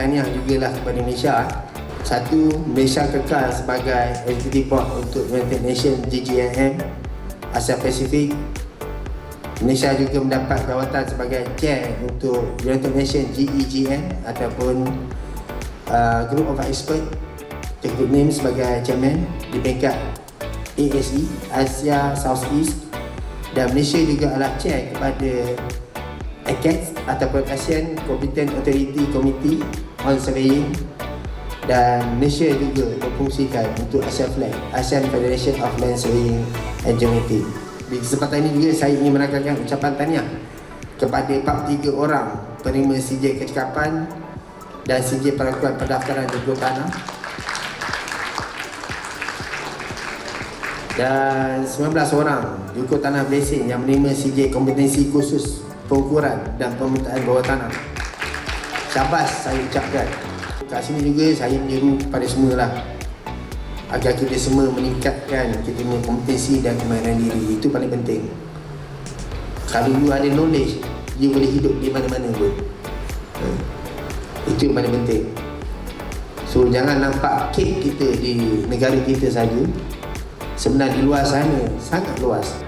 tahniah jugalah kepada Malaysia. Satu, Malaysia kekal sebagai LJT port untuk United Nations GGNM Asia Pasifik. Malaysia juga mendapat jawatan sebagai chair untuk United Nations GEGN ataupun Group of Expert, Good name sebagai chairman di peringkat ASE, Asia Southeast, dan Malaysia juga adalah chair kepada ACAS ataupun Asian Competent Authority Committee on Surveying, dan Malaysia juga berfungsikan untuk Asian Federation of Land Surveying and Geometry. Di kesempatan ini juga saya ingin menaikkan ucapan tahniah kepada 43 orang penerima sijil kecekapan dan sijil pengakuan pendaftaran Jurukur Tanah, dan 19 orang Jurukur Tanah Malaysia yang menerima sijil kompetensi khusus pengukuran dan pemetaan bawah tanah. Syabas saya ucapkan. Kat sini juga saya menyeru kepada semualah agar kita semua meningkatkan kita punya kompetensi dan kemahiran diri. Itu paling penting. Kalau you ada knowledge, you boleh hidup di mana-mana pun. Itu yang paling penting. So jangan nampak kek kita di negara kita saja. Sebenarnya di luar sana sangat luas.